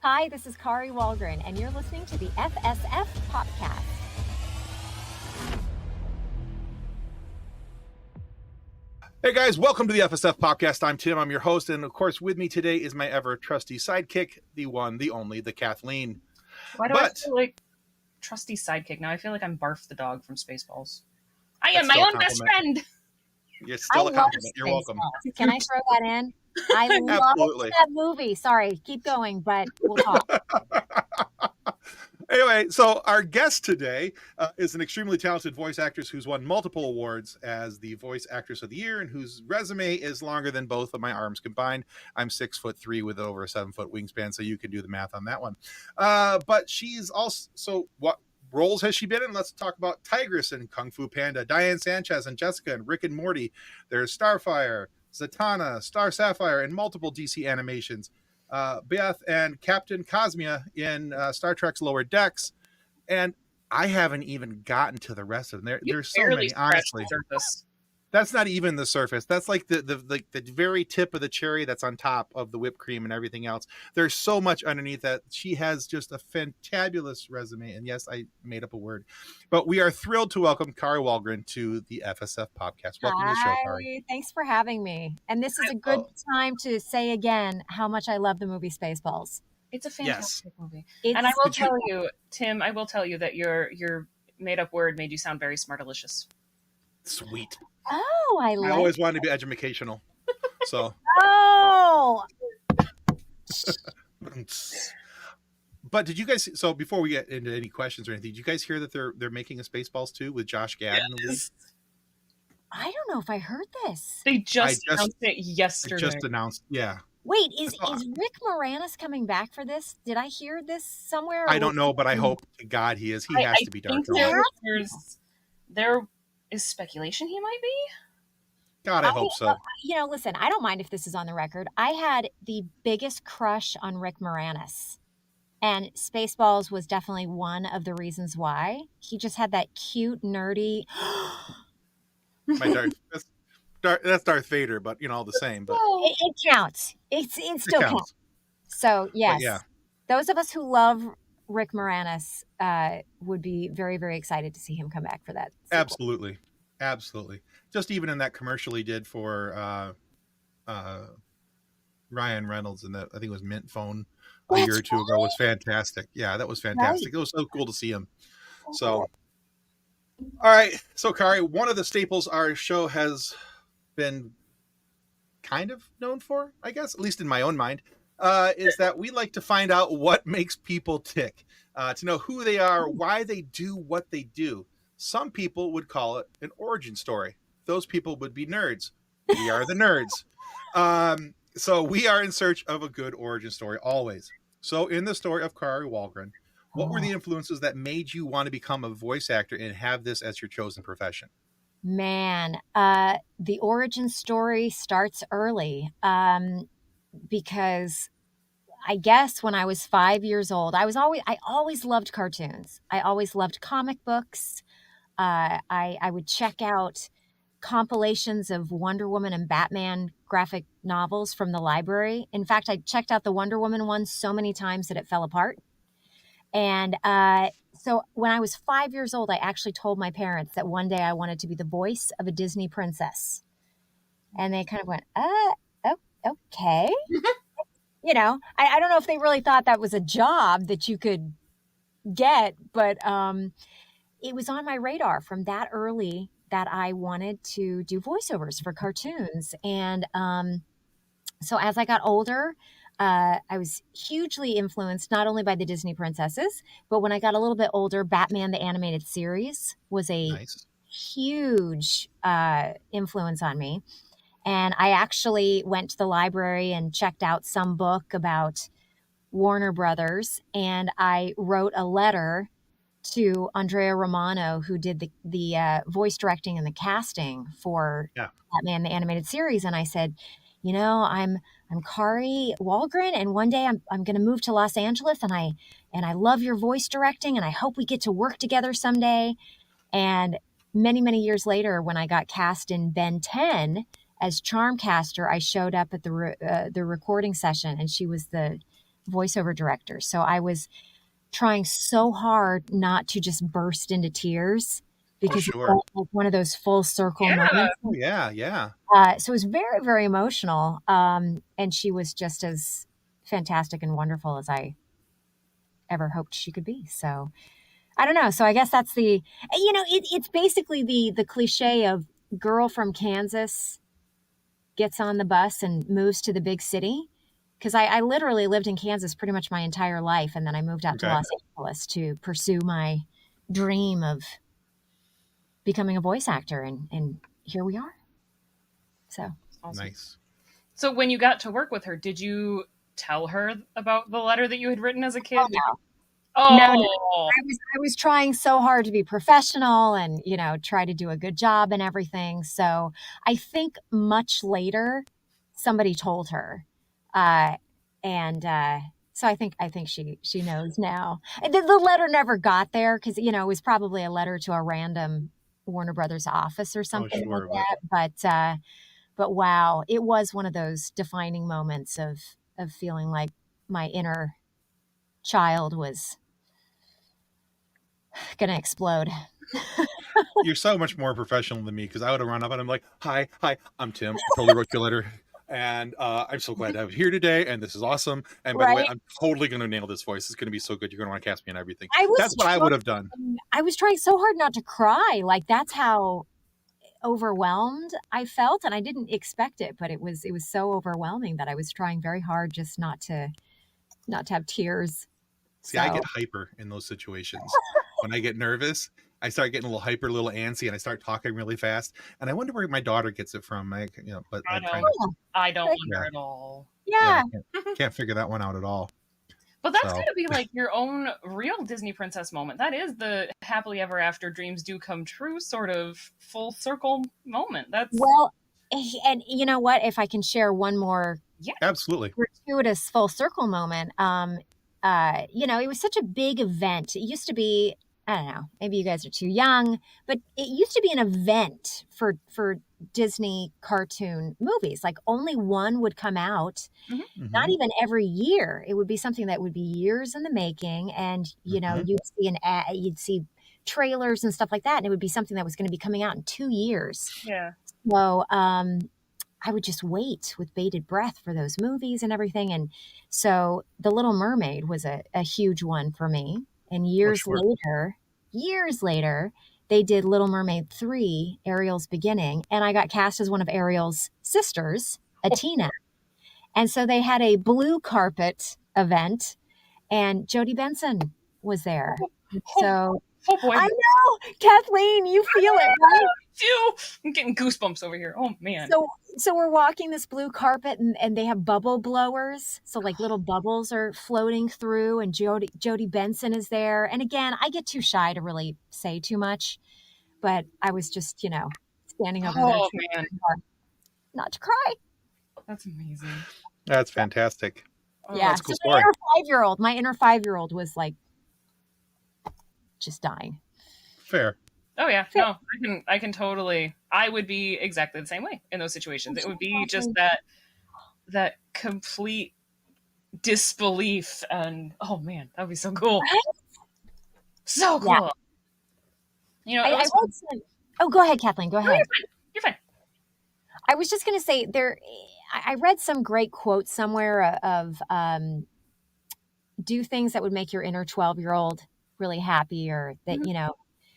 Hi, this is Kari Wahlgren, and you're listening to the FSF Podcast. Hey guys, welcome to the FSF Podcast. I'm Tim, I'm your host, and of course with me today is my ever trusty sidekick, the one, the only, the Kathleen. Why do I feel like trusty sidekick? Now I feel like I'm Barf the dog from Spaceballs. I am my own best friend! You're still a compliment. You're welcome. Can I throw that in? I love that movie. Sorry, keep going, but we'll talk. Anyway, so our guest today is an extremely talented voice actress who's won multiple awards as the voice actress of the year and whose resume is longer than both of my arms combined. I'm 6'3" with over a 7-foot wingspan, so you can do the math on that one. But she's also, so what roles has she been in? Let's talk about Tigress and Kung Fu Panda, Diane Sanchez and Jessica and Rick and Morty. There's Starfire, Zatanna, Star Sapphire, and multiple DC animations. Beth and Captain Cosmia in Star Trek's Lower Decks, and I haven't even gotten to the rest of them. There's so many, honestly. That's not even the surface. That's like the very tip of the cherry that's on top of the whipped cream and everything else. There's so much underneath that. She has just a fantabulous resume, and yes, I made up a word. But we are thrilled to welcome Kari Wahlgren to the FSF Podcast. Welcome to the show, Kari. Thanks for having me. And this is a good time to say again how much I love the movie Spaceballs. It's a fantastic movie. And I will tell you, Tim, I will tell you that your made-up word made you sound very smartalicious. Sweet. Oh, I always wanted to be educational. So. Oh. But did you guys? So before we get into any questions or anything, did you guys hear that they're making a Spaceballs 2 with Josh Gad in the lead? I don't know if I heard this. They just announced it yesterday. Just announced, yeah. Wait, is Rick Moranis coming back for this? Did I hear this somewhere? I don't know, but I hope to God he is. He has to be dark. There is speculation he might be. God, I hope so. Listen, I don't mind if this is on the record. I had the biggest crush on Rick Moranis, and Spaceballs was definitely one of the reasons why. He just had that cute, nerdy. That's Darth Vader, but all the same. But it counts. It still counts. So yes, those of us who love Rick Moranis would be very, very excited to see him come back for that sequel. Absolutely. Just even in that commercial he did for Ryan Reynolds, and I think it was Mint Phone a year or two ago, was fantastic. Yeah, that was fantastic. Right. It was so cool to see him. So, all right. So, Kari, one of the staples our show has been kind of known for, I guess, at least in my own mind, is that we like to find out what makes people tick, to know who they are, why they do what they do. Some people would call it an origin story. Those people would be nerds. We are the nerds. So we are in search of a good origin story always. So in the story of Kari Wahlgren, what were the influences that made you want to become a voice actor and have this as your chosen profession? Man, the origin story starts early because I guess when I was 5 years old, I always loved cartoons. I always loved comic books. I would check out compilations of Wonder Woman and Batman graphic novels from the library. In fact, I checked out the Wonder Woman one so many times that it fell apart. And so when I was 5 years old, I actually told my parents that one day I wanted to be the voice of a Disney princess. And they kind of went, okay. I don't know if they really thought that was a job that you could get, but it was on my radar from that early that I wanted to do voiceovers for cartoons. And so as I got older, I was hugely influenced not only by the Disney princesses, but when I got a little bit older, Batman the Animated Series was a huge influence on me. And I actually went to the library and checked out some book about Warner Brothers, and I wrote a letter to Andrea Romano, who did the voice directing and the casting for Batman the Animated Series, and I said, I'm Kari Wahlgren, and one day I'm going to move to Los Angeles, and I love your voice directing, and I hope we get to work together someday. And many, many years later, when I got cast in Ben 10 as Charmcaster, I showed up at the recording session, and she was the voiceover director. So I was trying so hard not to just burst into tears because it sure. felt like one of those full circle moments. Oh, yeah. So it was very, very emotional. And she was just as fantastic and wonderful as I ever hoped she could be. So I don't know. So I guess that's it's basically the cliche of girl from Kansas gets on the bus and moves to the big city. Because I literally lived in Kansas pretty much my entire life. And then I moved out to Los Angeles to pursue my dream of becoming a voice actor. And here we are. So awesome. Nice. So when you got to work with her, did you tell her about the letter that you had written as a kid? No. I was trying so hard to be professional and, try to do a good job and everything. So I think much later somebody told her. So I think she knows now. The letter never got there because, it was probably a letter to a random Warner Brothers office or something like that. But wow, it was one of those defining moments of feeling like my inner child was gonna explode. You're so much more professional than me because I would have run up and I'm like, hi, I'm Tim. I totally wrote your letter. And I'm so glad to have you here today. And this is awesome. And by the way, I'm totally going to nail this voice. It's going to be so good. You're going to want to cast me and everything. That's what I would have done. I was trying so hard not to cry. Like that's how overwhelmed I felt. And I didn't expect it, but it was so overwhelming that I was trying very hard just not to have tears. See, I get hyper in those situations. When I get nervous, I start getting a little hyper, a little antsy, and I start talking really fast. And I wonder where my daughter gets it from. But I don't wonder at all. Yeah. Can't figure that one out at all. But that's going to be like your own real Disney princess moment. That is the happily ever after dreams do come true sort of full circle moment. Well, and you know what? If I can share one more, absolutely gratuitous full circle moment. It was such a big event. It used to be, I don't know, maybe you guys are too young, but it used to be an event for Disney cartoon movies. Like only one would come out, not even every year. It would be something that would be years in the making. And, you'd see you'd see trailers and stuff like that. And it would be something that was going to be coming out in 2 years. Yeah. So, I would just wait with bated breath for those movies and everything. And so The Little Mermaid was a huge one for me. And years later, they did Little Mermaid 3, Ariel's Beginning. And I got cast as one of Ariel's sisters, Atina. And so they had a blue carpet event and Jodie Benson was there. So boy. I know, Kathleen, you feel it, right? I'm getting goosebumps over here. Oh man. So we're walking this blue carpet and they have bubble blowers. So like little bubbles are floating through and Jodie Benson is there. And again, I get too shy to really say too much, but I was just, standing over there. Oh man. Not to cry. That's amazing. That's fantastic. Yeah. That's a cool so story. my inner 5-year-old was like just dying. Fair. Oh yeah, no, I can totally. I would be exactly the same way in those situations. It would be just that complete disbelief, and oh man, that would be so cool. Right? So cool. Yeah. I read some. Oh, go ahead, Kathleen. Go ahead. No, you're fine. I was just going to say I read some great quote somewhere of do things that would make your inner 12-year-old really happy, or that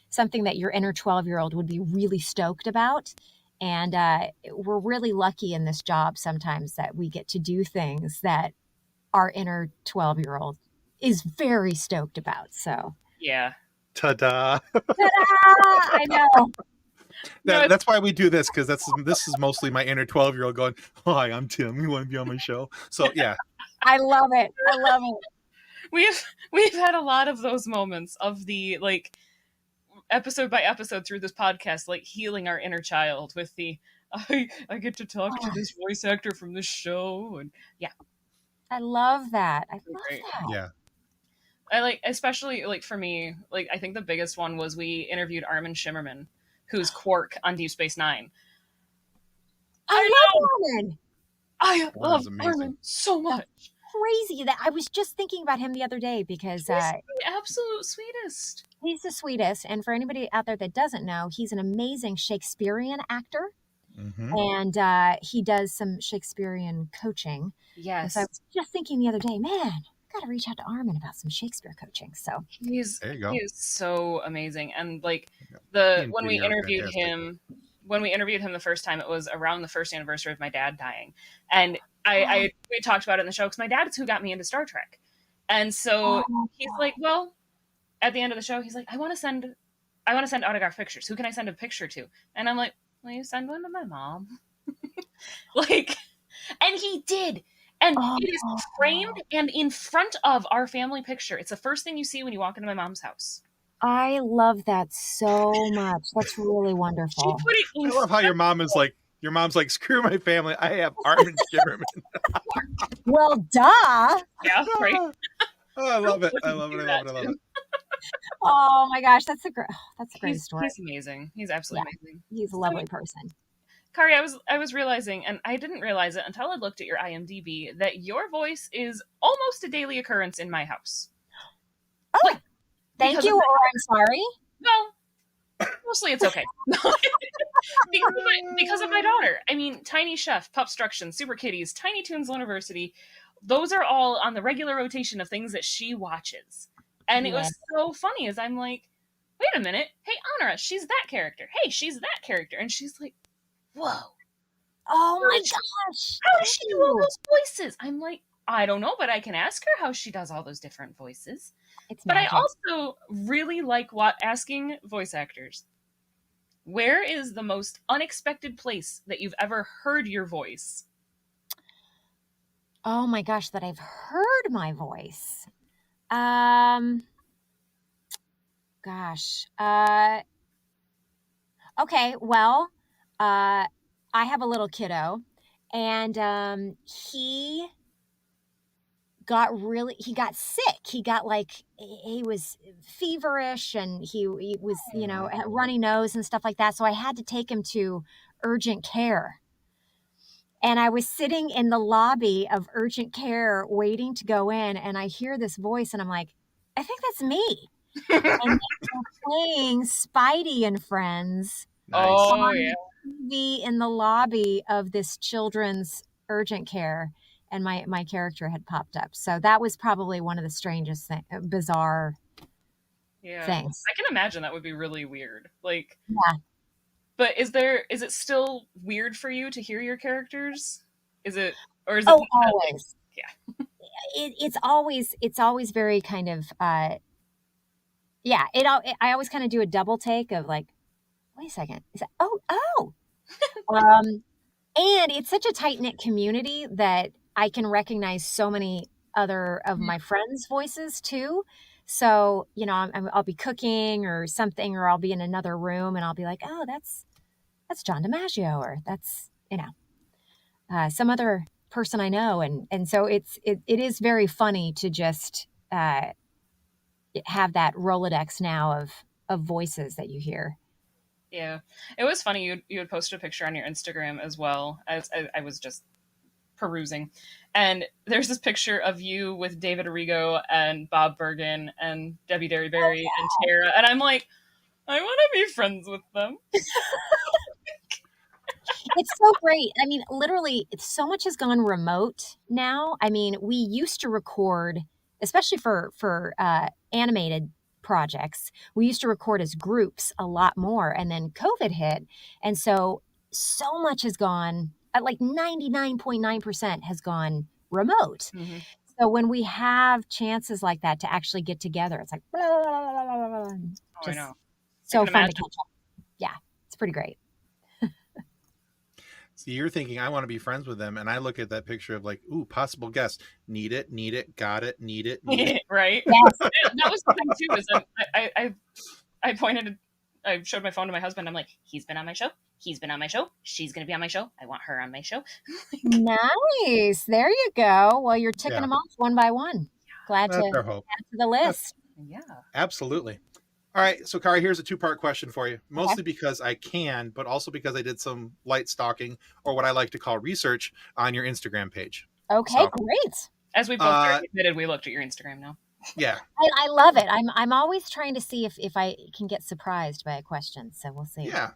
something that your inner 12-year-old would be really stoked about. And we're really lucky in this job sometimes that we get to do things that our inner 12-year-old is very stoked about. So yeah. Ta-da. Ta-da! I know. That's why we do this, because this is mostly my inner 12-year-old going, hi, I'm Tim. You want to be on my show? So yeah. I love it. We've had a lot of those moments of the episode by episode through this podcast, healing our inner child with the I get to talk to this voice actor from this show, and yeah. I love that. Yeah. I especially for me, I think the biggest one was we interviewed Armin Shimmerman, who's Quark on Deep Space Nine. I love Armin. I love Armin so much. crazy that I was just thinking about him the other day because He's the absolute sweetest. he's the sweetest. And for anybody out there that doesn't know, he's an amazing Shakespearean actor. Mm-hmm. And he does some Shakespearean coaching. And Yes. so I was just thinking the other day, man, I got to reach out to Armin about some Shakespeare coaching. So There you go. He is so amazing. And like He and when we Judy are interviewed fantastic. him the first time, it was around the first anniversary of my dad dying. And we talked about it in the show because my dad is who got me into Star Trek. And so he's like, well, at the end of the show, he's like, I want to send autograph pictures. Who can I send a picture to? And I'm like, will you send one to my mom? Like, and he did. And it is framed and in front of our family picture. It's the first thing you see when you walk into my mom's house. I love that so much. That's really wonderful. She put it in I love how your mom's like, screw my family. I have Armin Shimmerman. Well, duh. Yeah, right. Oh, I love it. I love it. Oh my gosh, that's a great story. He's amazing. He's absolutely amazing. He's a lovely person. Kari, I was realizing, and I didn't realize it until I looked at your IMDb, that your voice is almost a daily occurrence in my house. Oh, like, thank you, or I'm sorry. Well, mostly it's okay. because of my daughter. I mean, Tiny Chef, Pupstruction, Super Kitties, Tiny Toons University, those are all on the regular rotation of things that she watches. And it was so funny as I'm like, wait a minute. Hey, Honora, she's that character. Hey, she's that character. And she's like, whoa. Oh my gosh. How does she do all those voices? I'm like, I don't know, but I can ask her how she does all those different voices. But I also really like asking voice actors, where is the most unexpected place that you've ever heard your voice? Oh my gosh, that I've heard my voice. Gosh. Okay, well, I have a little kiddo, and he got sick. He got he was feverish, and he was, had runny nose and stuff like that. So I had to take him to urgent care. And I was sitting in the lobby of urgent care waiting to go in, and I hear this voice, and I'm like, I think that's me. And they're playing Spidey and Friends. Nice. Oh, yeah. TV in the lobby of this children's urgent care, and my character had popped up. So that was probably one of the strangest, bizarre things. I can imagine that would be really weird. Like, yeah. But is it still weird for you to hear your characers? Is it always? Yeah. It's always very kind of yeah. I always kind of do a double take of like, wait a second, is that and it's such a tight-knit community that I can recognize so many other of my friends' voices too. So, I'll be cooking or something, or I'll be in another room and I'll be like, oh, that's John DiMaggio, or that's, some other person I know. And so it is very funny to just have that Rolodex now of voices that you hear. Yeah. It was funny. You had posted a picture on your Instagram as well. As I was just perusing. And there's this picture of you with David Arrigo and Bob Bergen and Debbie Derryberry and Tara. And I'm like, I want to be friends with them. It's so great. I mean, literally, so much has gone remote now. I mean, we used to record, especially for animated projects, we used to record as groups a lot more. And then COVID hit. And so much has gone, like 99.9% has gone remote. Mm-hmm. So when we have chances like that to actually get together, it's like, blah, blah, blah, blah, blah, I know. So fun to catch up. Yeah, it's pretty great. So you're thinking, I want to be friends with them, and I look at that picture of like, ooh, possible guest. Need it, got it, need it. Right? Yes. That was the thing too, is I showed my phone to my husband. I'm like, he's been on my show. He's been on my show. She's going to be on my show. I want her on my show. Nice. There you go. Well, you're ticking them off one by one. Glad That's to our hope. add to the list. Yeah. Absolutely. All right. So, Kari, here's a two-part question for you. Mostly because I can, but also because I did some light stalking, or what I like to call research, on your Instagram page. Okay, great. As we both already admitted, we looked at your Instagram now. Yeah. I love it. I'm always trying to see if I can get surprised by a question. So we'll see. Yeah.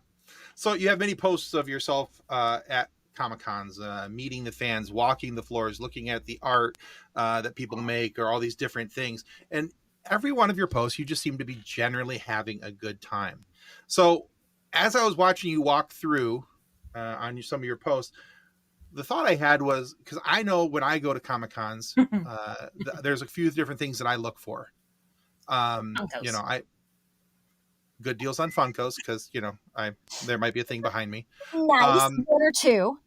So you have many posts of yourself at Comic Cons, meeting the fans, walking the floors, looking at the art that people make, or all these different things. And every one of your posts, you just seem to be generally having a good time. So as I was watching you walk through on some of your posts, the thought I had was, because I know when I go to Comic Cons, there's a few different things that I look for. You know, good deals on Funkos, because there might be a thing behind me. Nice, one or two.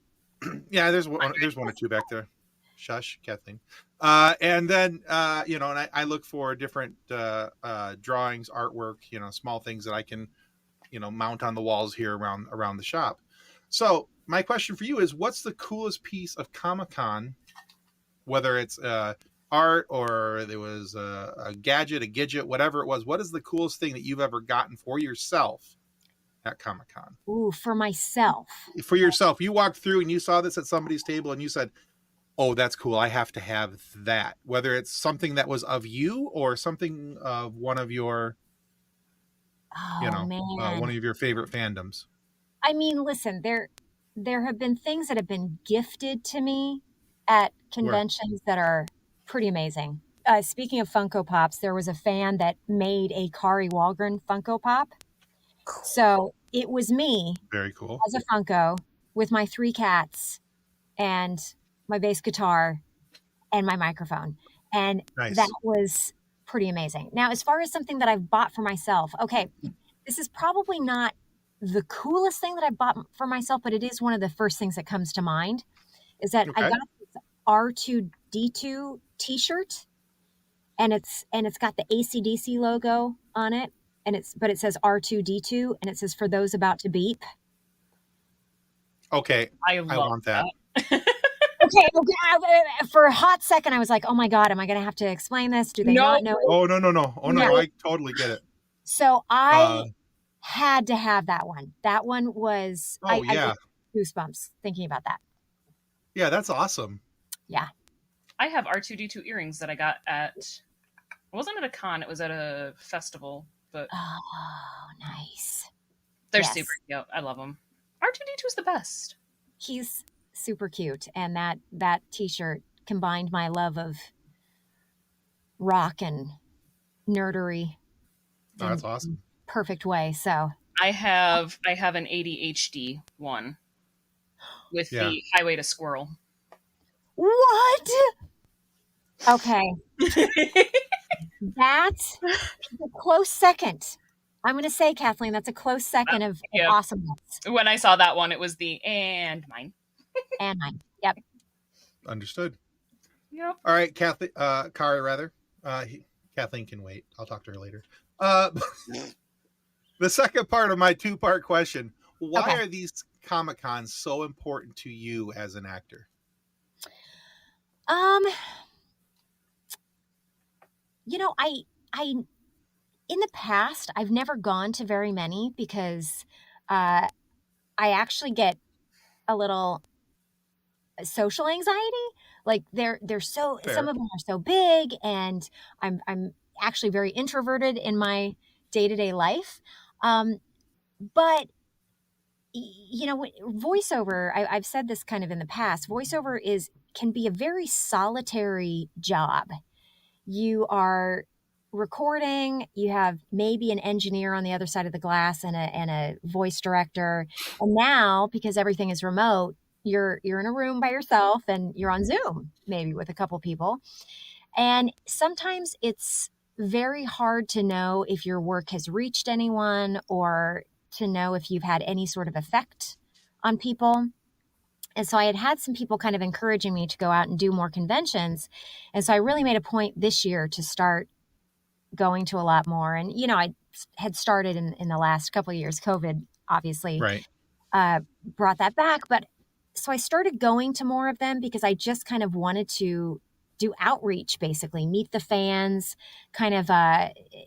Yeah, there's one or two back there. Shush, Kathleen. And then and I look for different drawings, artwork, small things that I can mount on the walls here around the shop. So my question for you is, what's the coolest piece of Comic-Con, whether it's art or there was a gadget, a gidget, whatever it was, what is the coolest thing that you've ever gotten for yourself at Comic-Con? Ooh, for myself. For yourself. You walked through and you saw this at somebody's table and you said, oh, that's cool, I have to have that. Whether it's something that was of you or something of one of your, one of your favorite fandoms. I mean, listen, there have been things that have been gifted to me at conventions that are pretty amazing. Speaking of Funko Pops, there was a fan that made a Kari Wahlgren Funko Pop. So it was me, very cool, as a Funko with my 3 cats and my bass guitar and my microphone. And that was pretty amazing. Now, as far as something that I've bought for myself, okay, this is probably not the coolest thing that I bought for myself, but it is one of the first things that comes to mind, is that I got this R2-D2 t-shirt, and it's got the AC/DC logo on it, but it says R2-D2, and it says, for those about to beep. Okay, I want that. Okay, for a hot second, I was like, oh my God, am I going to have to explain this? Do they not know? Oh, no. Oh, no, I totally get it. So I had to have that one. That one was, I get goosebumps thinking about that. Yeah, that's awesome. Yeah. I have R2-D2 earrings that I got it wasn't at a con, it was at a festival, but. Oh, nice. They're super cute. I love them. R2-D2 is the best. He's super cute. And that t-shirt combined my love of rock and nerdery. Oh, that's awesome. Perfect way. So I have an ADHD one with the Highway to Squirrel. What? Okay. That's a close second. I'm going to say, Kathleen, that's a close second of awesomeness. When I saw that one, it was the and mine. And mine. Yep. Understood. Yep. All right, Kari, rather. Kathleen can wait. I'll talk to her later. The second part of my 2-part question, why are these Comic-Cons so important to you as an actor? I in the past, I've never gone to very many because I actually get a little social anxiety. Like they're so fair. Some of them are so big, and I'm actually very introverted in my day-to-day life. But voiceover, I've said this kind of in the past, voiceover can be a very solitary job. You are recording, you have maybe an engineer on the other side of the glass and a voice director. And now, because everything is remote, you're in a room by yourself and you're on Zoom, maybe with a couple people. And sometimes it's very hard to know if your work has reached anyone or to know if you've had any sort of effect on people. And so I had some people kind of encouraging me to go out and do more conventions. And so I really made a point this year to start going to a lot more. And, I had started in the last couple of years. COVID obviously brought that back. But so I started going to more of them because I just kind of wanted to do outreach, basically meet the fans, kind of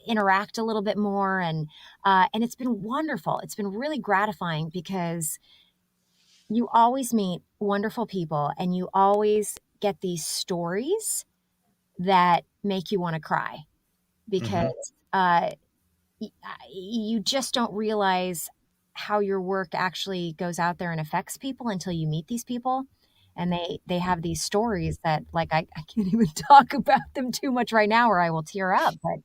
interact a little bit more. And it's been wonderful. It's been really gratifying because you always meet wonderful people and you always get these stories that make you want to cry because you just don't realize how your work actually goes out there and affects people until you meet these people. And they have these stories that like I can't even talk about them too much right now or I will tear up. But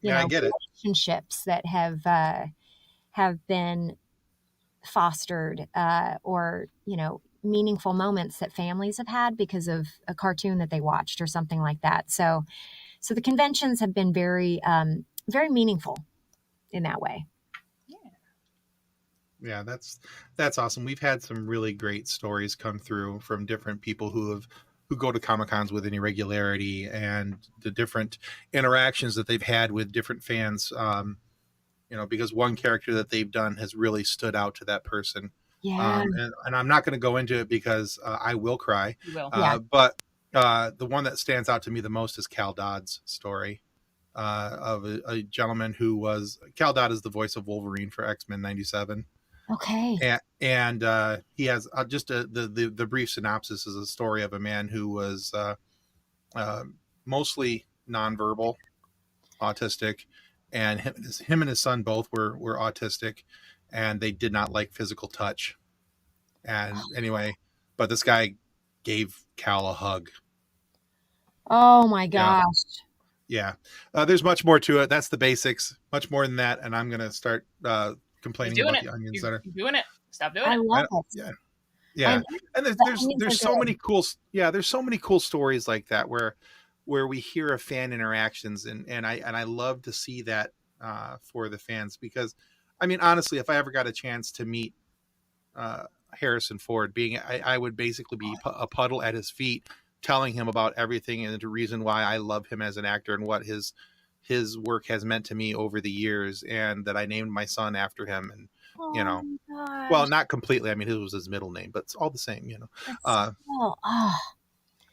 Yeah, I get it. relationships that have been fostered or meaningful moments that families have had because of a cartoon that they watched or something like that. So the conventions have been very very meaningful in that way. Yeah, that's awesome. We've had some really great stories come through from different people who go to Comic Cons with any regularity, and the different interactions that they've had with different fans. Because one character that they've done has really stood out to that person. Yeah. And I'm not going to go into it because I will cry. You will. Yeah. But the one that stands out to me the most is Cal Dodd's story of a gentleman who was Cal Dodd is the voice of Wolverine for X-Men '97. Okay. And he has just the brief synopsis is a story of a man who was mostly nonverbal, autistic, and him and his son both were autistic, and they did not like physical touch. And anyway, but this guy gave Cal a hug. Oh my gosh. Yeah. There's much more to it. That's the basics. Much more than that, and I'm gonna start complaining about the Onion Center. You're doing it. Stop doing I it. love it. Yeah. Yeah. And there's so many cool there's so many cool stories like that where we hear of fan interactions, and I love to see that for the fans, because I mean, honestly, if I ever got a chance to meet Harrison Ford, I would basically be a puddle at his feet, telling him about everything and the reason why I love him as an actor and what his work has meant to me over the years, and that I named my son after him. And well, not completely. I mean, it was his middle name, but it's all the same. I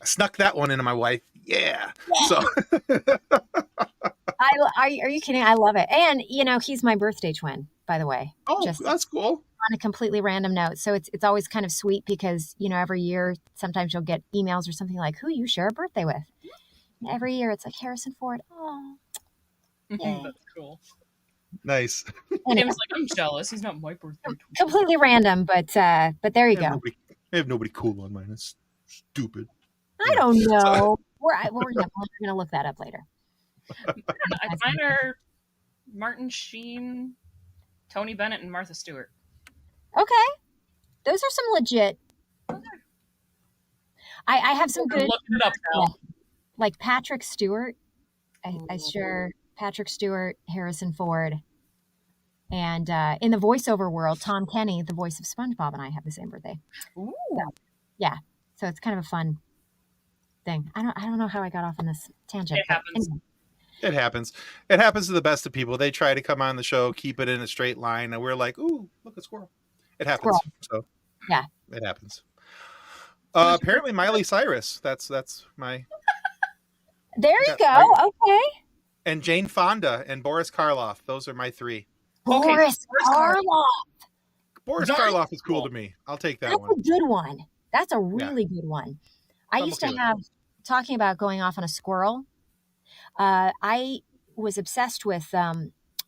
snuck that one into my wife. Yeah. So are you kidding? I love it. And he's my birthday twin, by the way. Oh, Just that's cool. on a completely random note. So it's always kind of sweet because every year sometimes you'll get emails or something like, who you share a birthday with. And every year it's like Harrison Ford. Oh, yeah. That's cool. Nice. Tim's like, I'm jealous. He's not my birthday twin. Completely random, but there you go. I have nobody cool on mine. It's stupid. I don't know. We're gonna look that up later. Mine are Martin Sheen, Tony Bennett, and Martha Stewart. Okay, those are some legit. I have some good. Look it up now. Like Patrick Stewart. I share Patrick Stewart, Harrison Ford, and in the voiceover world, Tom Kenny, the voice of SpongeBob, and I have the same birthday. Ooh. So, yeah, so it's kind of a fun thing. I don't know how I got off on this tangent. It happens. Anyway. It happens. It happens to the best of people. They try to come on the show, keep it in a straight line, and we're like, "Ooh, look, a squirrel!" It happens. Squirrel. So yeah, it happens. Apparently, Miley Cyrus. That's my. There you go. Okay. And Jane Fonda and Boris Karloff. Those are my three. Boris Karloff. Boris Karloff is cool to me. I'll take that one. That's a good one. That's a really good one. I used to have, talking about going off on a squirrel, I was obsessed with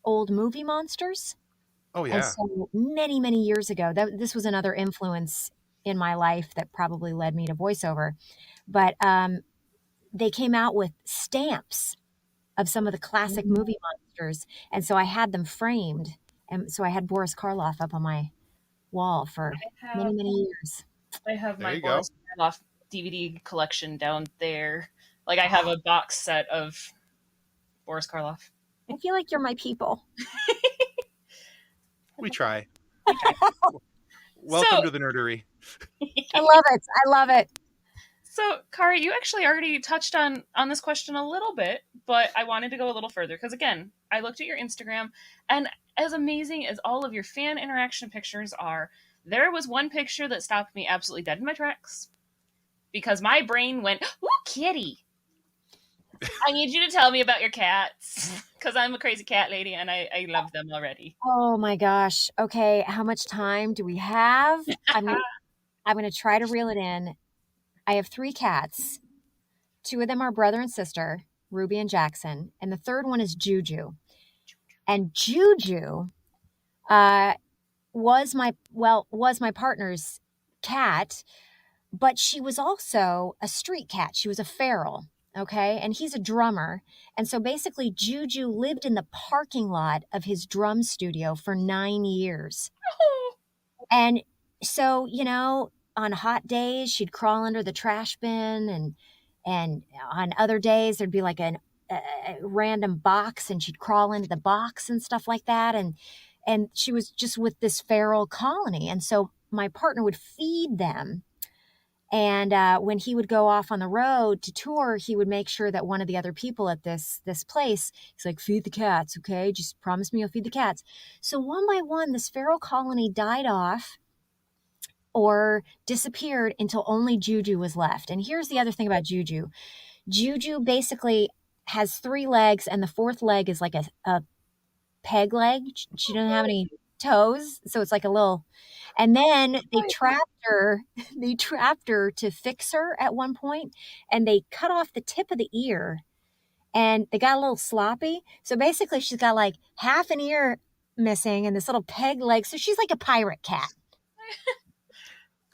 old movie monsters. Oh, yeah. And so many, many years ago, this was another influence in my life that probably led me to voiceover. But they came out with stamps of some of the classic movie monsters. And so I had them framed. And so I had Boris Karloff up on my wall for many, many years. I have my Boris Karloff DVD collection down there. Like I have a box set of Boris Karloff. I feel like you're my people. We try. Welcome to the nerdery. I love it. I love it. So, Kari, you actually already touched on this question a little bit, but I wanted to go a little further because, again, I looked at your Instagram, and as amazing as all of your fan interaction pictures are, there was one picture that stopped me absolutely dead in my tracks because my brain went, "Ooh, kitty! I need you to tell me about your cats because I'm a crazy cat lady and I love them already." Oh my gosh. Okay, how much time do we have? I'm gonna try to reel it in. I have 3 cats. Two of them are brother and sister, Ruby and Jackson, and the third one is Juju. And Juju was my partner's cat, but she was also a street cat. She was a feral. Okay. And he's a drummer. And so basically, Juju lived in the parking lot of his drum studio for 9 years. And so, on hot days, she'd crawl under the trash bin, and on other days, there'd be like a random box, and she'd crawl into the box and stuff like that. And she was just with this feral colony. And so my partner would feed them. And when he would go off on the road to tour, he would make sure that one of the other people at this place, he's like, feed the cats, okay? Just promise me you'll feed the cats. So one by one, this feral colony died off or disappeared until only Juju was left. And here's the other thing about Juju. Juju basically has 3 legs, and the fourth leg is like a peg leg. She doesn't have any toes, so it's like a little. And then they trapped her to fix her at one point, and they cut off the tip of the ear, and they got a little sloppy. So basically, she's got like half an ear missing and this little peg leg. So she's like a pirate cat.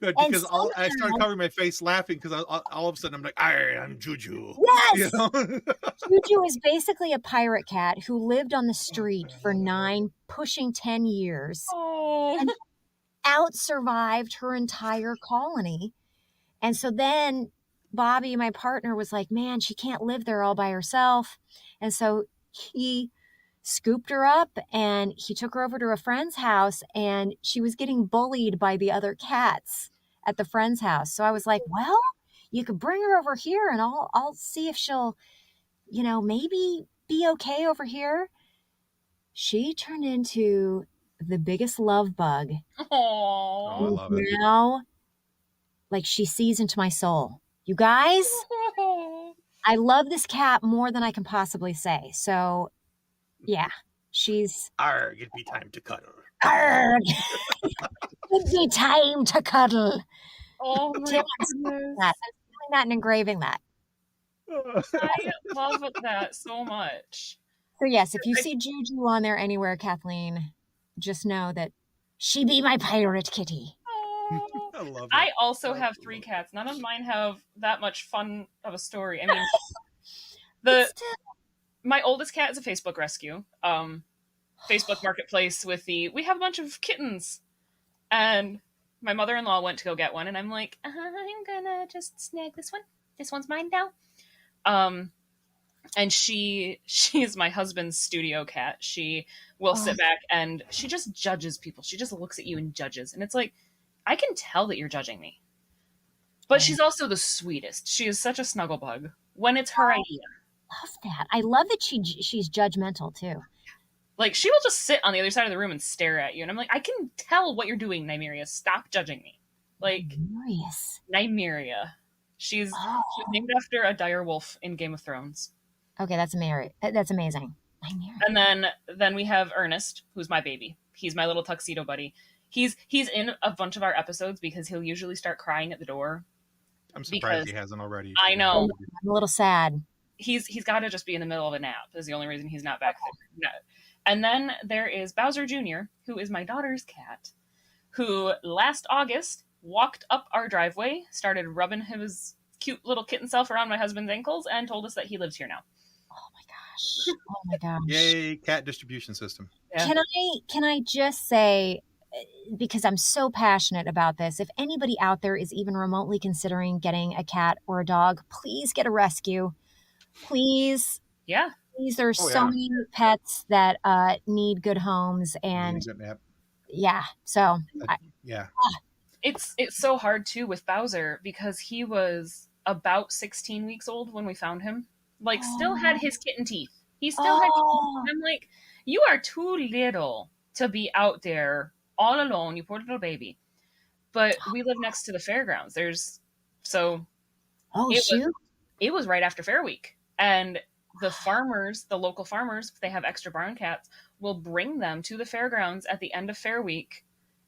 Good, because I started covering my face laughing because all of a sudden I'm like, I'm Juju. Yes! Juju is basically a pirate cat who lived on the street for 9, pushing 10 years. And out-survived her entire colony. And so then Bobby, my partner, was like, man, she can't live there all by herself. And so he scooped her up and he took her over to a friend's house, and she was getting bullied by the other cats at the friend's house. So I was like, well, you could bring her over here and I'll see if she'll, maybe be okay over here. She turned into the biggest love bug. Oh, I love it. Now, like, she sees into my soul. You guys, I love this cat more than I can possibly say. So, yeah, she's. Arg, it'd be time to cuddle. Arg! It'd be time to cuddle. Oh my Tim, goodness. I'm stealing that and engraving that. I love that so much. So, yes, if you see Juju on there anywhere, Kathleen, just know that she be my pirate kitty. I love it. I also have 3 cats. None of mine have that much fun of a story. I mean, my oldest cat is a Facebook rescue. Facebook Marketplace we have a bunch of kittens. And my mother-in-law went to go get one, and I'm like, I'm gonna just snag this one. This one's mine now. And she's my husband's studio cat. She will sit back and she just judges people. She just looks at you and judges. And it's like, I can tell that you're judging me. But she's also the sweetest. She is such a snuggle bug when it's her idea. I love that. I love that she's judgmental too. Like, she will just sit on the other side of the room and stare at you. And I'm like, I can tell what you're doing, Nymeria. Stop judging me. Like, Nymeria. She's named after a dire wolf in Game of Thrones. Okay, that's amazing. And then we have Ernest, who's my baby. He's my little tuxedo buddy. He's in a bunch of our episodes because he'll usually start crying at the door. I'm surprised he hasn't already. I know. I'm a little sad. He's got to just be in the middle of a nap is the only reason he's not back there. No. And then there is Bowser Jr., who is my daughter's cat, who last August walked up our driveway, started rubbing his cute little kitten self around my husband's ankles, and told us that he lives here now. Oh my gosh. Yay, cat distribution system. Yeah. Can I just say, because I'm so passionate about this, if anybody out there is even remotely considering getting a cat or a dog, please get a rescue. Please. Yeah. Please, there's so many pets that need good homes, and yeah. So it's so hard too with Bowser because he was about 16 weeks old when we found him. Like, still had his kitten teeth. He still had teeth. I'm like, you are too little to be out there all alone, you poor little baby. But we live next to the fairgrounds. It was right after Fair Week. And the local farmers, if they have extra barn cats, will bring them to the fairgrounds at the end of Fair Week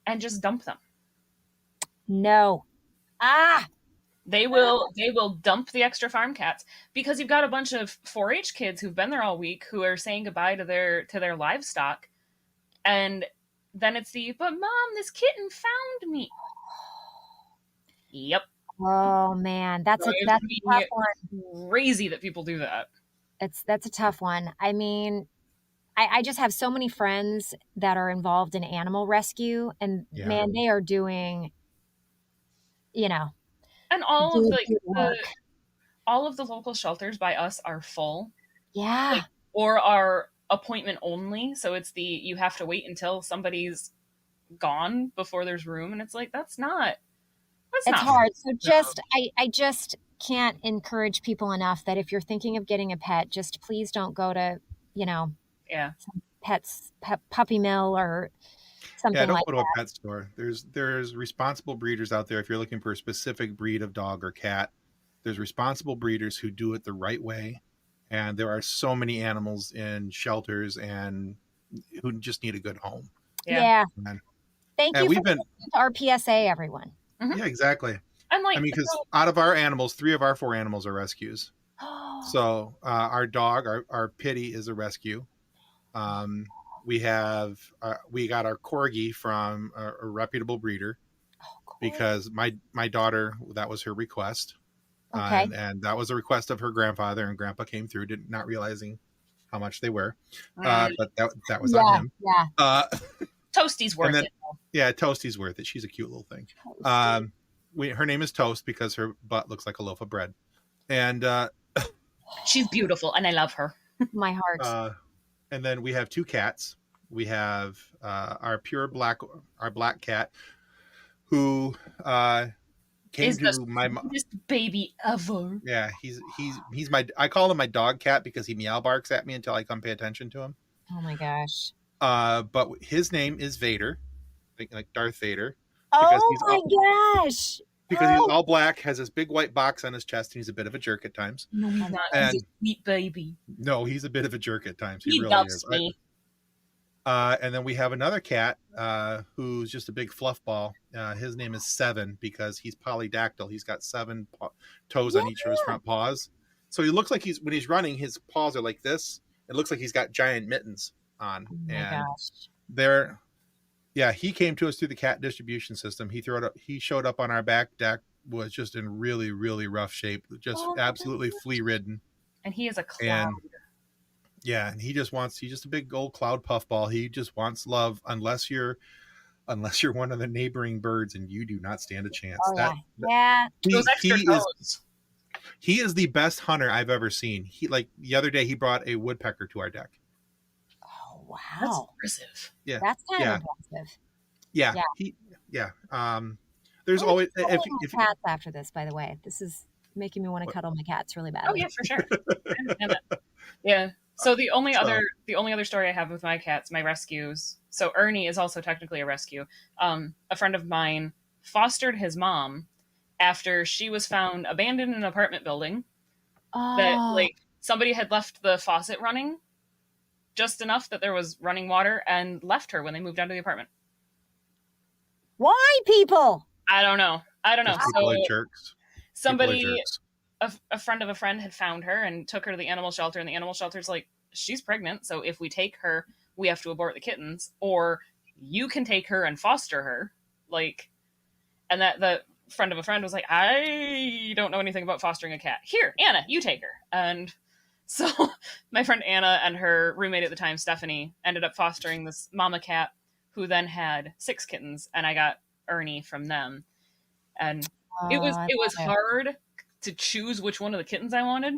and just dump them. No. They will dump the extra farm cats because you've got a bunch of 4-H kids who've been there all week who are saying goodbye to their livestock, and then it's but mom, this kitten found me. Yep. Oh man, that's So a it that's would a be tough one. crazy that people do that. That's a tough one. I mean, I just have so many friends that are involved in animal rescue, and Yeah. man, they are doing, you know, And all of good work. all of the local shelters by us are full. Yeah. Like, or are appointment only. So it's you have to wait until somebody's gone before there's room. And it's like, that's not It's fair. hard. So I just can't encourage people enough that if you're thinking of getting a pet, just please don't go to, Yeah. some puppy mill or something Yeah, don't like go to that. a pet store. There's responsible breeders out there. If you're looking for a specific breed of dog or cat, there's responsible breeders who do it the right way. And there are so many animals in shelters and who just need a good home. Yeah. And, Thank and you we've for been listening to our PSA, everyone. yeah, exactly. And like, I mean, because out of our animals, 3 of our 4 animals are rescues. So our dog, our Pitty, is a rescue. We got our corgi from a reputable breeder because my daughter, that was her request. Okay. And that was a request of her grandfather, and grandpa came through, not realizing how much they were. Mm. But that was on him. Yeah. Toasty's worth it. Yeah, Toasty's worth it. She's a cute little thing. Her name is Toast because her butt looks like a loaf of bread. And she's beautiful, and I love her. My heart. And then we have 2 cats. We have our black cat, who came to my baby ever. Yeah, he's I call him my dog cat because he meow barks at me until I come pay attention to him. Oh my gosh. But his name is Vader, like Darth Vader. Oh my gosh. Because he's all black, has this big white box on his chest, and he's a bit of a jerk at times. No, he's not. He's a sweet baby. No, he's a bit of a jerk at times. He really loves me. And then we have another cat who's just a big fluff ball. His name is Seven because he's polydactyl. He's got 7 toes on each of his front paws. So he looks like when he's running, his paws are like this. It looks like he's got giant mittens on. Oh my gosh. He came to us through the cat distribution system. He showed up on our back deck, was just in really, really rough shape, just absolutely flea ridden. And he is a cloud. And he's just a big old cloud puffball. He just wants love unless you're one of the neighboring birds, and you do not stand a chance. He is the best hunter I've ever seen. The other day he brought a woodpecker to our deck. Wow, that's impressive. Yeah, that's kind of impressive. There's always cats after this. By the way, this is making me want to cuddle my cats really badly. Oh yeah, for sure. I understand that. Yeah. So the only other story I have with my cats, my rescues. So Ernie is also technically a rescue. A friend of mine fostered his mom after she was found abandoned in an apartment building. That somebody had left the faucet running just enough that there was running water and left her when they moved out of the apartment. Why, people? I don't know. So jerks. Somebody, a friend of a friend had found her and took her to the animal shelter, and the animal shelter's like, she's pregnant, so if we take her, we have to abort the kittens, or you can take her and foster her. And that the friend of a friend was like, I don't know anything about fostering a cat. Here, Anna, you take her. And so my friend Anna and her roommate at the time, Stephanie, ended up fostering this mama cat who then had 6 kittens, and I got Ernie from them. And it was hard to choose which one of the kittens I wanted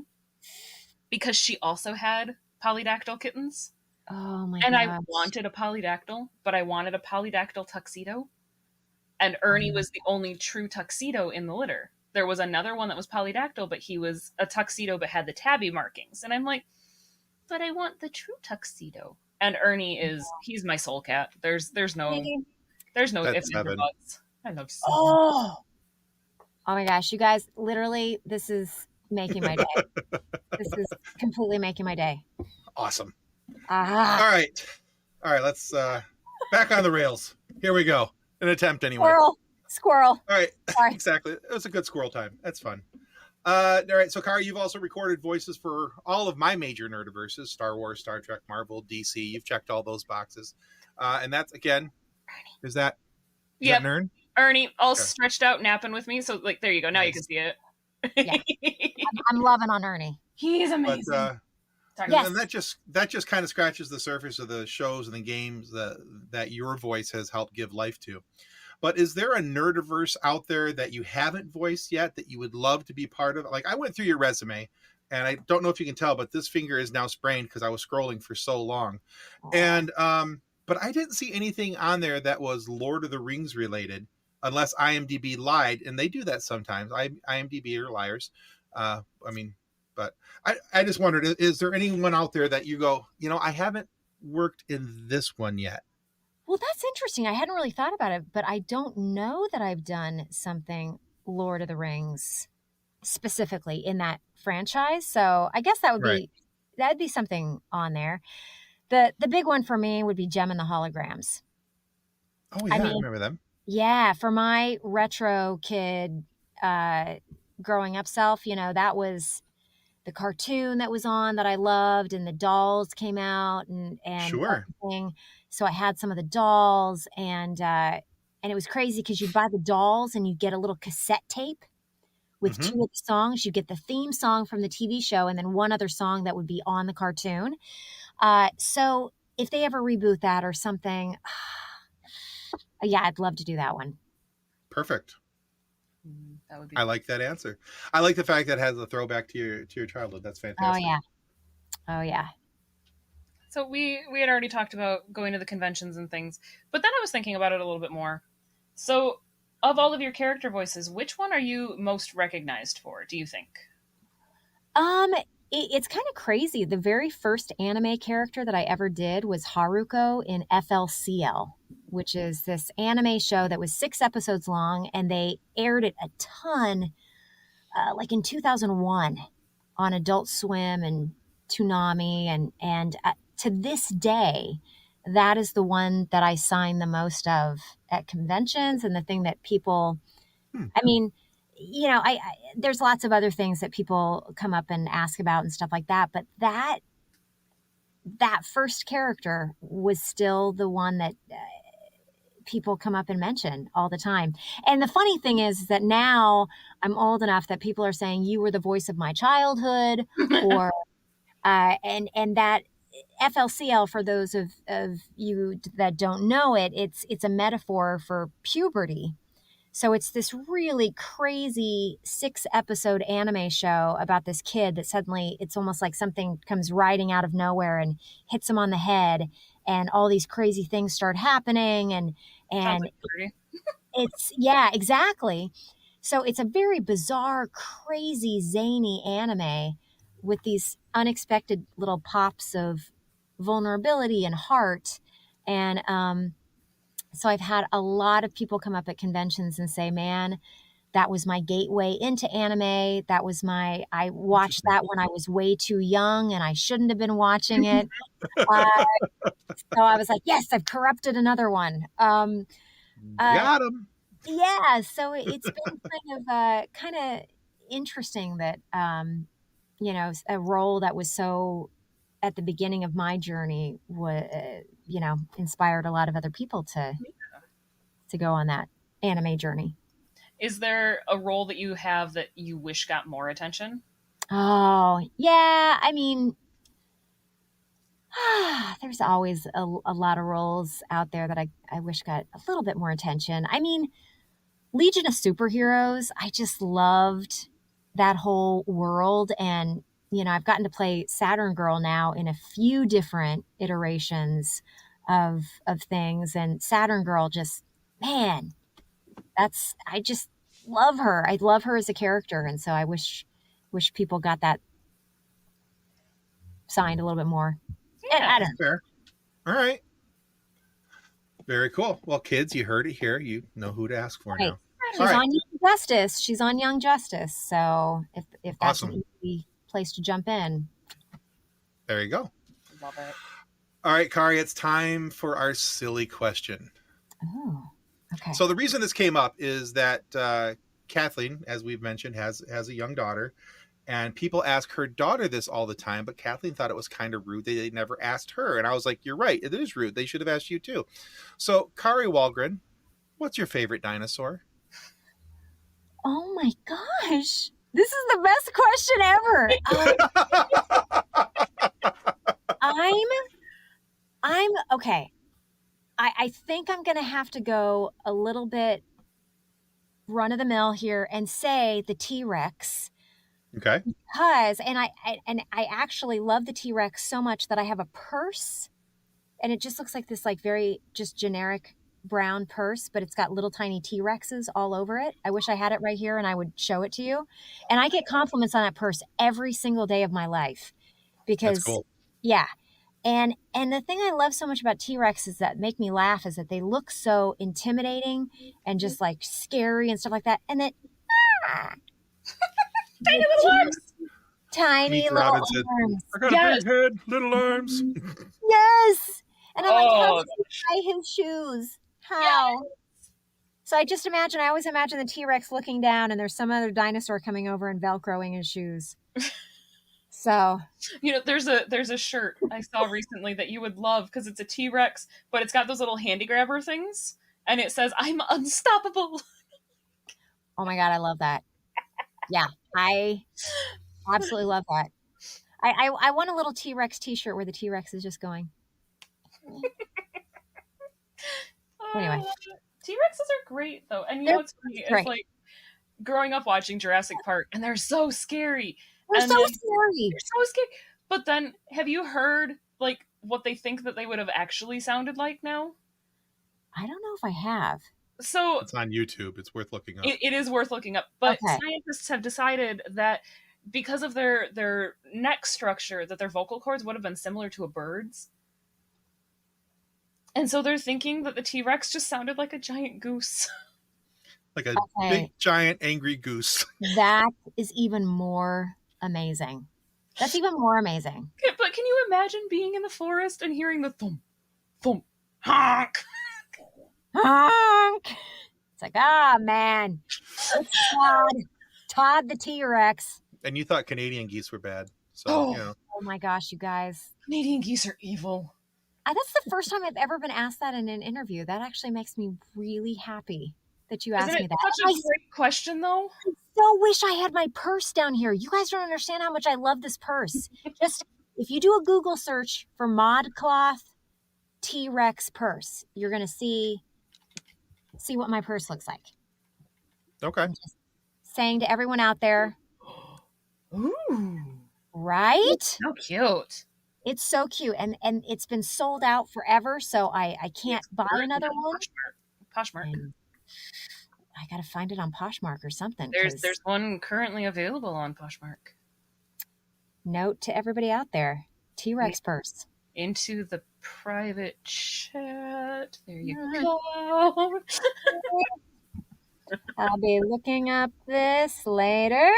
because she also had polydactyl kittens. Oh my And I wanted a polydactyl, but I wanted a polydactyl tuxedo. And Ernie was the only true tuxedo in the litter. There was another one that was polydactyl, but he was a tuxedo but had the tabby markings. And I'm like, but I want the true tuxedo. And Ernie he's my soul cat. There's no ifs and buts. I love Seven. Oh my gosh, you guys, literally, this is making my day. This is completely making my day. Awesome. All right, let's back on the rails. Here we go. An attempt anyway. Squirrel. All right, Sorry. exactly. It was a good squirrel time. That's fun. All right, so Kari, you've also recorded voices for all of my major nerdiverses: Star Wars, Star Trek, Marvel, DC. You've checked all those boxes, and that's again, is that Yep. Nern? Ernie, all Okay. stretched out, napping with me. So, like, there you go. Now you can Nice. see it. Yeah. I'm loving on Ernie. He's But amazing. Yes. and that just kind of scratches the surface of the shows and the games that your voice has helped give life to. But is there a nerdiverse out there that you haven't voiced yet that you would love to be part of? Like, I went through your resume, and I don't know if you can tell, but this finger is now sprained because I was scrolling for so long. And but I didn't see anything on there that was Lord of the Rings related, unless IMDb lied, and they do that sometimes. IMDb are liars. I mean, but I just wondered, is there anyone out there that you go, I haven't worked in this one yet? Well, that's interesting. I hadn't really thought about it, but I don't know that I've done something Lord of the Rings specifically in that franchise. So I guess Right. that'd be something on there. The big one for me would be Gem and the Holograms. Oh I yeah, I mean, remember them. yeah, for my retro kid uh growing up self, that was the cartoon that was on that I loved, and the dolls came out and Sure. everything. So I had some of the dolls, and it was crazy because you'd buy the dolls and you'd get a little cassette tape with Mm-hmm. two of the songs. You get the theme song from the TV show and then one other song that would be on the cartoon. So if they ever reboot that or something, yeah, I'd love to do that one. Perfect. That would be. I like that answer. I like the fact that it has a throwback to your childhood. That's Oh fantastic. yeah. Oh yeah. So we had already talked about going to the conventions and things, but then I was thinking about it a little bit more. So, of all of your character voices, which one are you most recognized for, do you think? It's kind of crazy. The very first anime character that I ever did was Haruko in FLCL, which is this anime show that was 6 episodes long, and they aired it a ton, like in 2001, on Adult Swim and Toonami, and to this day, that is the one that I sign the most of at conventions, and the thing that people, Hmm. I mean, I there's lots of other things that people come up and ask about and stuff like that, but that first character was still the one that people come up and mention all the time. And the funny thing is that now I'm old enough that people are saying you were the voice of my childhood, or and that FLCL, for those of you that don't know it, it's a metaphor for puberty. So it's this really crazy 6 episode anime show about this kid that suddenly it's almost like something comes riding out of nowhere and hits him on the head, and all these crazy things start happening, and Sounds and like pretty. it's, yeah, exactly. So it's a very bizarre, crazy, zany anime with these unexpected little pops of vulnerability and heart. And so I've had a lot of people come up at conventions and say, man, that was my gateway into anime. I watched Interesting. that when I was way too young and I shouldn't have been watching it. Uh, so I was like, yes, I've corrupted another one. Uh, Got him. yeah, so it's been kind of interesting that a role that was so at the beginning of my journey was inspired a lot of other people to go on that anime journey. Is there a role that you have that you wish got more attention? Oh, yeah. I mean, there's always a lot of roles out there that I wish got a little bit more attention. I mean, Legion of Superheroes, I just loved that whole world. And, I've gotten to play Saturn Girl now in a few different iterations of things. And Saturn Girl just, man, I just love her. I love her as a character. And so I wish people got that signed a little bit more. And I Yeah. don't know. Fair. All right. Very cool. Well, kids, you heard it here. You know who to ask for Right. now. She's All right. on Young Justice. She's on Young Justice. So if that's Awesome. an easy place to jump in. There you go. Love it. All right, Kari, it's time for our silly question. Oh, Okay. So the reason this came up is that Kathleen, as we've mentioned, has a young daughter, and people ask her daughter this all the time. But Kathleen thought it was kind of rude. They never asked her, and I was like, "You're right. It is rude. They should have asked you too." So Kari Wahlgren, what's your favorite dinosaur? Oh my gosh. This is the best question ever. I'm okay. I think I'm going to have to go a little bit run of the mill here and say the T-Rex. Okay. Because, and I actually love the T-Rex so much that I have a purse, and it just looks like this like very just generic brown purse, but it's got little tiny T-Rexes all over it. I wish I had it right here and I would show it to you. And I get compliments on that purse every single day of my life because, That's cool. yeah. And the thing I love so much about T-Rexes that make me laugh is that they look so intimidating and just like scary and stuff like that. And then Tiny little arms. Tiny Keith little Robinson. arms. I got Yes. a big head, little arms. Yes. And I'm like, how Oh, does he tie his shoes? How? So I always imagine the T-Rex looking down and there's some other dinosaur coming over and Velcroing his shoes. So there's a shirt I saw recently that you would love because it's a T-Rex, but it's got those little handy grabber things, and it says, "I'm unstoppable." oh my God, I love that. Yeah, I absolutely love that. I want a little T-Rex t-shirt where the T-Rex is just going. Anyway. T-Rexes are great though, and They're what's funny great. is like growing up watching Jurassic Park, and they're so scary. They're And so then- scary. They're so scary. But then, have you heard like what they think that they would have actually sounded like now? I don't know if I have. So It's on YouTube. It's worth looking up. it is worth looking up. But Okay. scientists have decided that because of their neck structure, that their vocal cords would have been similar to a bird's. And so they're thinking that the T-Rex just sounded like a giant goose. Like a Okay. big, giant, angry goose. That is even more amazing. That's even more amazing. But can you imagine being in the forest and hearing the thump, thump, honk? Honk! It's like, man, it's Todd the T-Rex. And you thought Canadian geese were bad. So, Oh. Oh my gosh, you guys. Canadian geese are evil. That's the first time I've ever been asked that in an interview. That actually makes me really happy that you asked Isn't me it that. such a great question, though? So wish I had my purse down here. You guys don't understand how much I love this purse. Just if you do a Google search for ModCloth T-Rex purse, you're gonna see what my purse looks like. Okay. Saying to everyone out there, Ooh, right? so cute. It's so cute, and it's been sold out forever, so I can't buy another one. Poshmark. And I gotta find it on Poshmark or something. There's one currently available on Poshmark. Note to everybody out there: T-Rex purse. Into the private chat. There you go. I'll be looking up this later.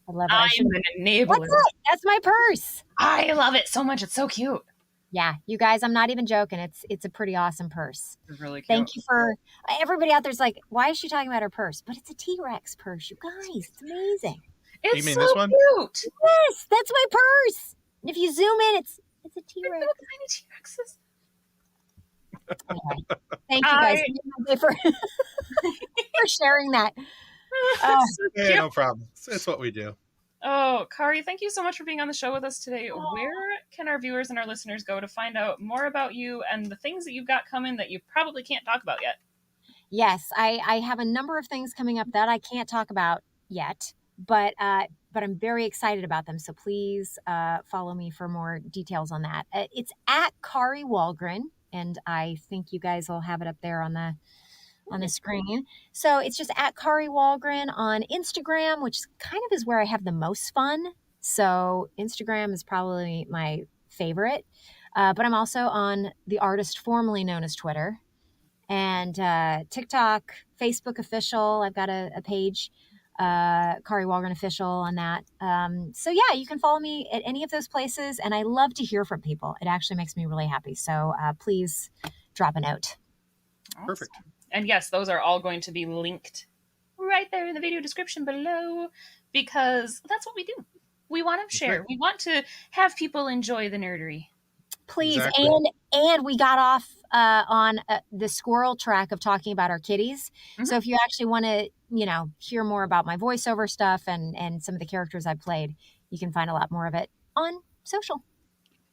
I love it. I'm an enabler. What's it? That's my purse. I love it so much. It's so cute. Yeah, you guys, I'm not even joking. It's a pretty awesome purse. It's really cute. Thank you for everybody out there's like, why is she talking about her purse? But it's a T-Rex purse, you guys. It's amazing. It's You mean so this one? cute. Yes, that's my purse. And if you zoom in, it's a Look T-Rex. at the tiny T-Rexes. Anyway, thank you guys for sharing that. Oh, So Yeah, cute. no problem. It's what we do. Oh, Kari, thank you so much for being on the show with us today. Where can our viewers and our listeners go to find out more about you and the things that you've got coming that you probably can't talk about yet? yes, I have a number of things coming up that I can't talk about yet, but I'm very excited about them. So please follow me for more details on that. It's at Kari Wahlgren, and I think you guys will have it up there on the screen. So it's just at Kari Wahlgren on Instagram, which kind of is where I have the most fun. So Instagram is probably my favorite. But I'm also on the artist formerly known as Twitter, and TikTok, Facebook official. I've got a page, Kari Wahlgren official on that. So yeah, you can follow me at any of those places, and I love to hear from people. It actually makes me really happy. So please drop a note. Perfect. And yes, those are all going to be linked right there in the video description below, because that's what we do. We want to share. We want to have people enjoy the nerdery. Please. Exactly. And we got off on the squirrel track of talking about our kitties. Mhm. So if you actually want to, hear more about my voiceover stuff and some of the characters I played, you can find a lot more of it on social.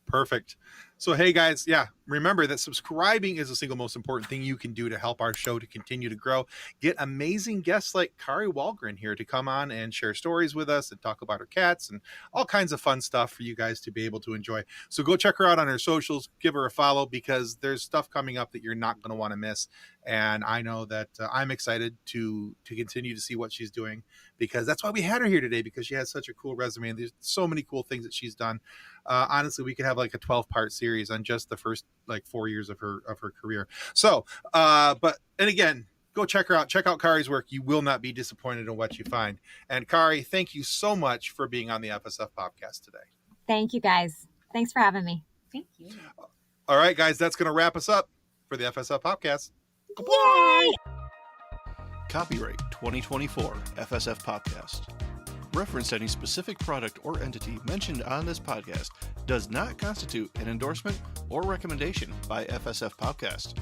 Perfect. So, hey guys, remember that subscribing is the single most important thing you can do to help our show to continue to grow. Get amazing guests like Kari Wahlgren here to come on and share stories with us and talk about her cats and all kinds of fun stuff for you guys to be able to enjoy. So go check her out on her socials, give her a follow, because there's stuff coming up that you're not going to want to miss. And I know that I'm excited to continue to see what she's doing, because that's why we had her here today, because she has such a cool resume and there's so many cool things that she's done. Honestly, we could have like a 12-part series on just the first 4 years of her career. So, and again, go check her out. Check out Kari's work. You will not be disappointed in what you find. And Kari, thank you so much for being on the FSF podcast today. Thank you, guys. Thanks for having me. Thank you. All right, guys, that's going to wrap us up for the FSF podcast. Yay! Copyright 2024 FSF Podcast. Reference to any specific product or entity mentioned on this podcast does not constitute an endorsement or recommendation by FSF Podcast.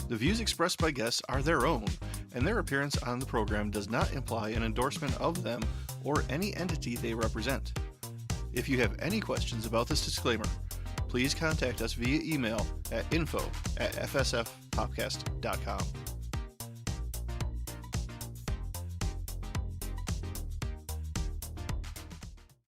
The views expressed by guests are their own, and their appearance on the program does not imply an endorsement of them or any entity they represent. If you have any questions about this disclaimer, please contact us via email at info@fsfpodcast.com.